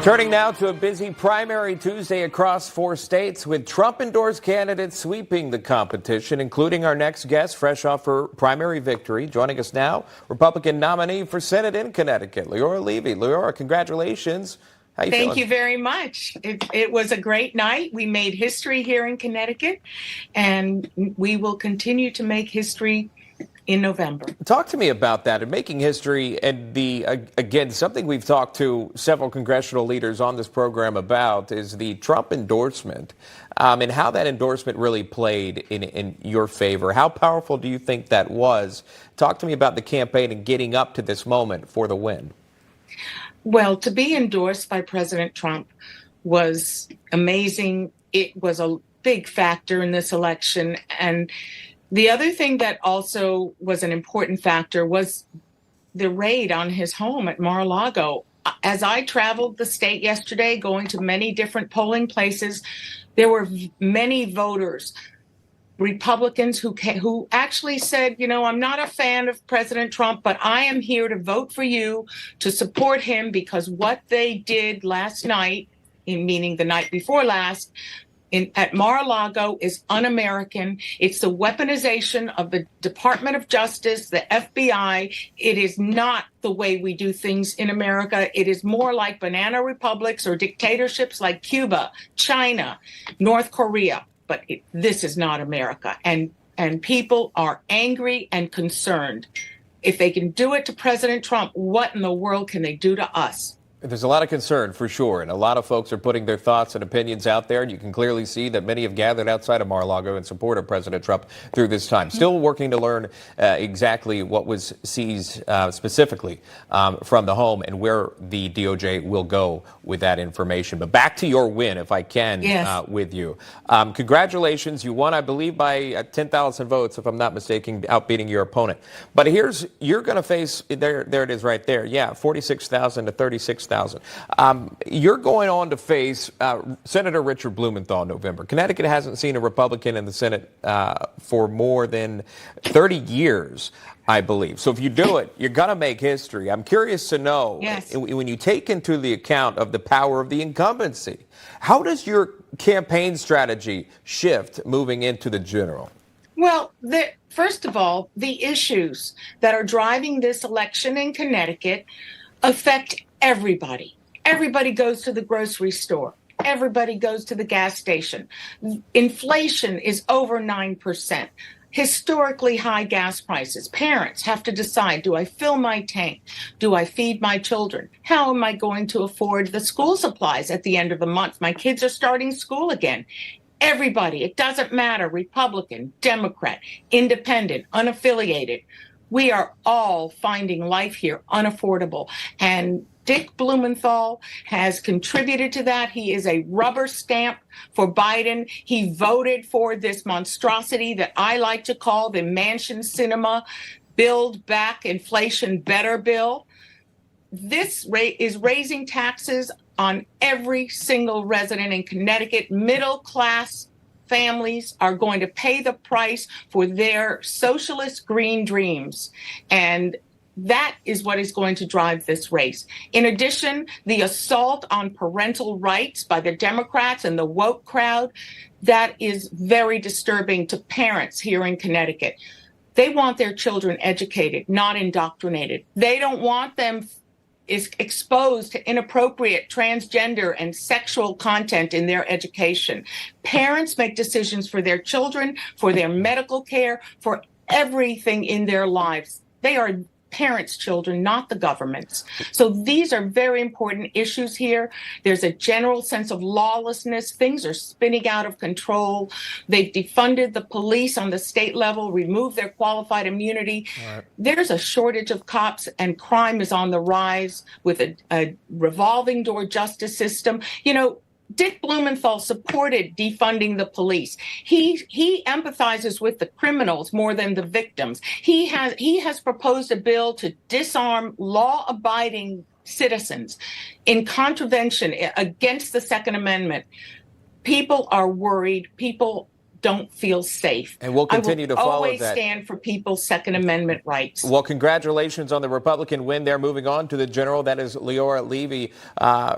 Turning now to a busy primary Tuesday across 4 states with Trump-endorsed candidates sweeping the competition, including our next guest, fresh off her primary victory. Joining us now, Republican nominee for Senate in Connecticut, Leora Levy. Leora, congratulations. How you feeling? Thank you very much. It was a great night. We made history here in Connecticut, and we will continue to make history in November. Talk to me about that and making history, and again, something we've talked to several congressional leaders on this program about is the Trump endorsement, and how that endorsement really played in your favor. How powerful do you think that was? Talk to me about the campaign and getting up to this moment for the win. Well, to be endorsed by President Trump was amazing. It was a big factor in this election. And the other thing that also was an important factor was the raid on his home at Mar-a-Lago. As I traveled the state yesterday, going to many different polling places, there were many voters, Republicans who actually said, you know, I'm not a fan of President Trump, but I am here to vote for you, to support him, because what they did last night, meaning the night before last, at Mar-a-Lago is un-American. It's the weaponization of the Department of Justice, the FBI. It is not the way we do things in America. It is more like banana republics or dictatorships like Cuba, China, North Korea. But this is not America. And people are angry and concerned. If they can do it to President Trump, what in the world can they do to us? There's a lot of concern, for sure, and a lot of folks are putting their thoughts and opinions out there, and you can clearly see that many have gathered outside of Mar-a-Lago in support of President Trump through this time. Still working to learn exactly what was seized specifically from the home and where the DOJ will go with that information. But back to your win, if I can, yes. With you. Congratulations. You won, I believe, by 10,000 votes, if I'm not mistaken, outbeating your opponent. But you're going to face, there it is right there, 46,000 to 36,000. You're going on to face Senator Richard Blumenthal in November. Connecticut hasn't seen a Republican in the Senate for more than 30 years, I believe. So if you do it, you're going to make history. I'm curious to know, yes, when you take into the account of the power of the incumbency, how does your campaign strategy shift moving into the general? Well, first of all, the issues that are driving this election in Connecticut affect everybody. Everybody goes to the grocery store. Everybody goes to the gas station. Inflation is over 9%. Historically high gas prices. Parents have to decide, do I fill my tank? Do I feed my children? How am I going to afford the school supplies at the end of the month? My kids are starting school again. Everybody, it doesn't matter, Republican, Democrat, independent, unaffiliated. We are all finding life here unaffordable. And Dick Blumenthal has contributed to that. He is a rubber stamp for Biden. He voted for this monstrosity that I like to call the Mansion Cinema Build Back Inflation Better bill. This is raising taxes on every single resident in Connecticut. Middle class families are going to pay the price for their socialist green dreams. And that is what is going to drive this race. In addition, the assault on parental rights by the Democrats and the woke crowd, that is very disturbing to parents here in Connecticut. They want their children educated, not indoctrinated. They don't want them exposed to inappropriate transgender and sexual content in their education. Parents make decisions for their children, for their medical care, for everything in their lives. They are parents' children, not the government's. So these are very important issues here. There's a general sense of lawlessness. Things are spinning out of control. They've defunded the police on the state level, removed their qualified immunity. Right. There's a shortage of cops, and crime is on the rise with a revolving door justice system. You know, Dick Blumenthal supported defunding the police. He empathizes with the criminals more than the victims. He has proposed a bill to disarm law-abiding citizens in contravention against the Second Amendment. People are worried. People don't feel safe. And we'll continue to I will follow always that. stand for people's Second Amendment rights. Well, congratulations on the Republican win there. Moving on to the general, that is Leora Levy,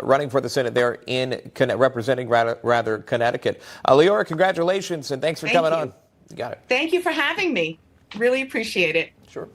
running for the Senate there representing Connecticut. Leora, congratulations, and thanks for coming on. You got it. Thank you for having me. Really appreciate it. Sure.